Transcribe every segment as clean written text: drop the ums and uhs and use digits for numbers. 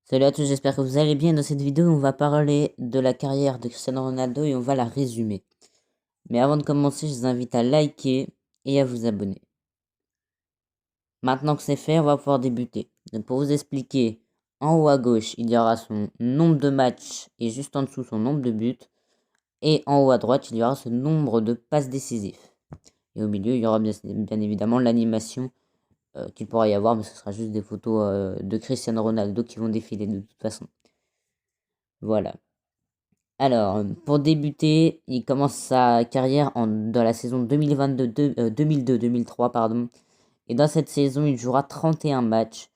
Salut à tous, j'espère que vous allez bien. Dans cette vidéo, on va parler de la carrière de Cristiano Ronaldo et on va la résumer. Mais avant de commencer, je vous invite à liker et à vous abonner. Maintenant que c'est fait, on va pouvoir débuter. Donc pour vous expliquer, en haut à gauche, il y aura son nombre de matchs et juste en dessous son nombre de buts. Et en haut à droite, il y aura ce nombre de passes décisives. Et au milieu, il y aura bien évidemment l'animation qu'il pourra y avoir, mais ce sera juste des photos de Cristiano Ronaldo qui vont défiler de toute façon. Voilà. Alors, pour débuter, il commence sa carrière dans la saison 2002-2003, pardon. Et dans cette saison, il jouera 31 matchs.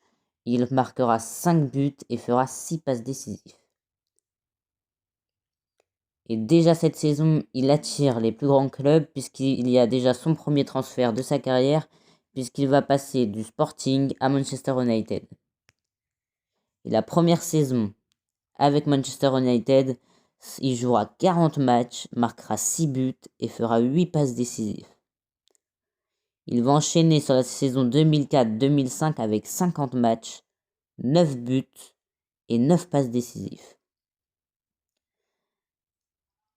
Il marquera 5 buts et fera 6 passes décisives. Et déjà cette saison, il attire les plus grands clubs puisqu'il y a déjà son premier transfert de sa carrière puisqu'il va passer du Sporting à Manchester United. Et la première saison avec Manchester United, il jouera 40 matchs, marquera 6 buts et fera 8 passes décisives. Il va enchaîner sur la saison 2004-2005 avec 50 matchs, 9 buts et 9 passes décisives.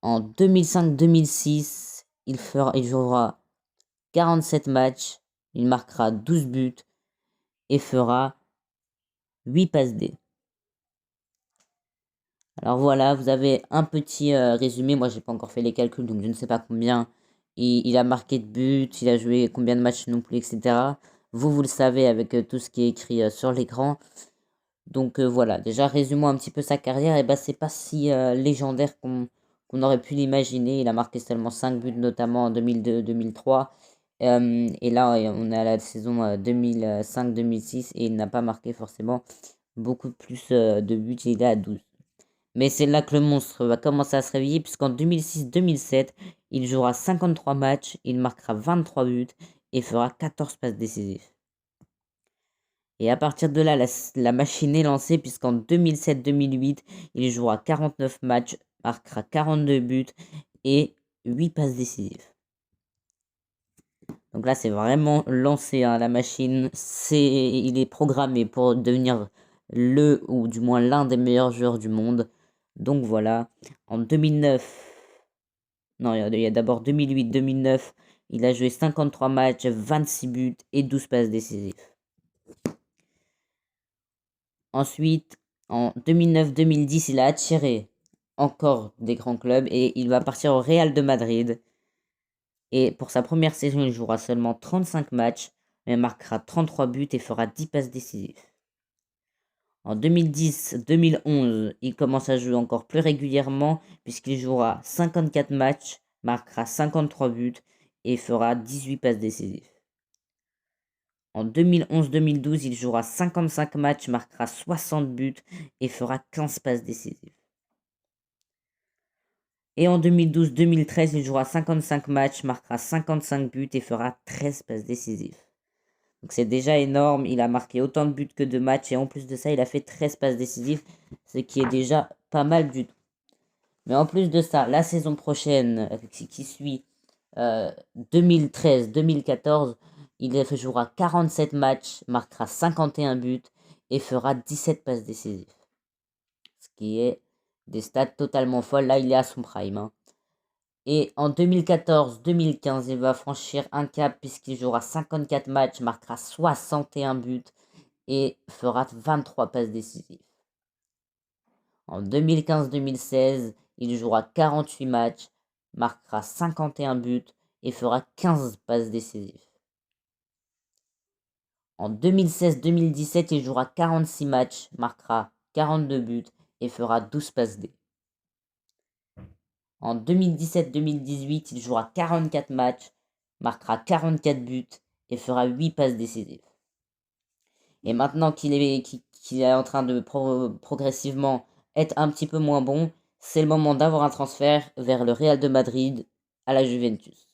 En 2005-2006, il jouera 47 matchs, il marquera 12 buts et fera 8 passes D. Alors voilà, vous avez un petit résumé. Moi, j'ai pas encore fait les calculs, donc je ne sais pas combien il a marqué de buts, il a joué combien de matchs non plus, etc. Vous le savez avec tout ce qui est écrit sur l'écran. Donc voilà, déjà résumons un petit peu sa carrière. Et bah c'est pas si légendaire qu'on aurait pu l'imaginer. Il a marqué seulement 5 buts, notamment en 2002-2003. Et là, on est à la saison 2005-2006 et il n'a pas marqué forcément beaucoup plus de buts. Il est à 12. Mais c'est là que le monstre va commencer à se réveiller, puisqu'en 2006-2007, il jouera 53 matchs, il marquera 23 buts et fera 14 passes décisives. Et à partir de là, la machine est lancée, puisqu'en 2007-2008, il jouera 49 matchs, marquera 42 buts et 8 passes décisives. Donc là, c'est vraiment lancé, hein, la machine. Il est programmé pour devenir le, ou du moins l'un des meilleurs joueurs du monde. Donc voilà, en 2009, non, il y a d'abord 2008-2009, il a joué 53 matchs, 26 buts et 12 passes décisives. Ensuite, en 2009-2010, il a attiré encore des grands clubs et il va partir au Real de Madrid. Et pour sa première saison, il jouera seulement 35 matchs, mais marquera 33 buts et fera 10 passes décisives. En 2010-2011, il commence à jouer encore plus régulièrement puisqu'il jouera 54 matchs, marquera 53 buts et fera 18 passes décisives. En 2011-2012, il jouera 55 matchs, marquera 60 buts et fera 15 passes décisives. Et en 2012-2013, il jouera 55 matchs, marquera 55 buts et fera 13 passes décisives. Donc c'est déjà énorme, il a marqué autant de buts que de matchs et en plus de ça, il a fait 13 passes décisives, ce qui est déjà pas mal du tout. Mais en plus de ça, la saison prochaine qui suit 2013-2014, il jouera 47 matchs, marquera 51 buts et fera 17 passes décisives. Ce qui est des stats totalement folles. Là, il est à son prime, hein. Et en 2014-2015, il va franchir un cap puisqu'il jouera 54 matchs, marquera 61 buts et fera 23 passes décisives. En 2015-2016, il jouera 48 matchs, marquera 51 buts et fera 15 passes décisives. En 2016-2017, il jouera 46 matchs, marquera 42 buts et fera 12 passes D. En 2017-2018, il jouera 44 matchs, marquera 44 buts et fera 8 passes décisives. Et maintenant qu'il est en train de progressivement être un petit peu moins bon, c'est le moment d'avoir un transfert vers le Real de Madrid à la Juventus.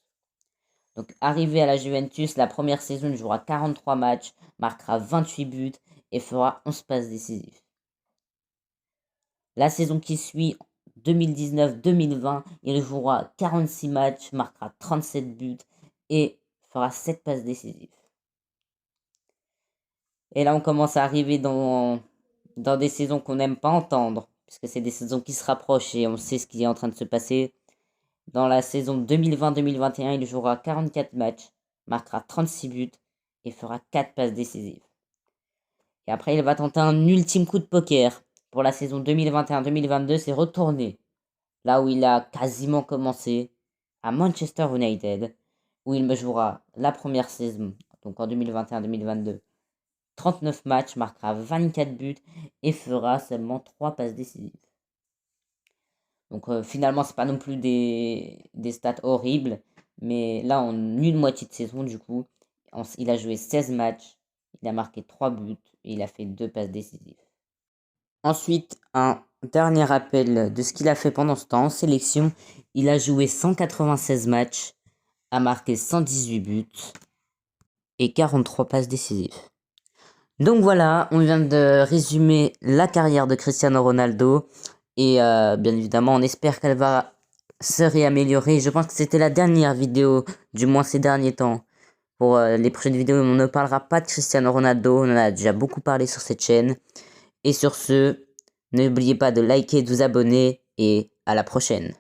Donc arrivé à la Juventus, la première saison, il jouera 43 matchs, marquera 28 buts et fera 11 passes décisives. La saison qui suit, 2019-2020, il jouera 46 matchs, marquera 37 buts et fera 7 passes décisives. Et là, on commence à arriver dans dans des saisons qu'on n'aime pas entendre, puisque c'est des saisons qui se rapprochent et on sait ce qui est en train de se passer. Dans la saison 2020-2021, il jouera 44 matchs, marquera 36 buts et fera 4 passes décisives. Et après, il va tenter un ultime coup de poker. Pour la saison 2021-2022, c'est retourner là où il a quasiment commencé, à Manchester United, où il me jouera la première saison, donc en 2021-2022. 39 matchs, marquera 24 buts et fera seulement 3 passes décisives. Donc finalement, c'est pas non plus des stats horribles, mais là, en une moitié de saison, du coup, il a joué 16 matchs, il a marqué 3 buts et il a fait 2 passes décisives. Ensuite, un dernier rappel de ce qu'il a fait pendant ce temps en sélection. Il a joué 196 matchs, a marqué 118 buts et 43 passes décisives. Donc voilà, on vient de résumer la carrière de Cristiano Ronaldo. Et bien évidemment, on espère qu'elle va se réaméliorer. Je pense que c'était la dernière vidéo, du moins ces derniers temps. Pour les prochaines vidéos, on ne parlera pas de Cristiano Ronaldo. On en a déjà beaucoup parlé sur cette chaîne. Et sur ce, n'oubliez pas de liker, de vous abonner et à la prochaine.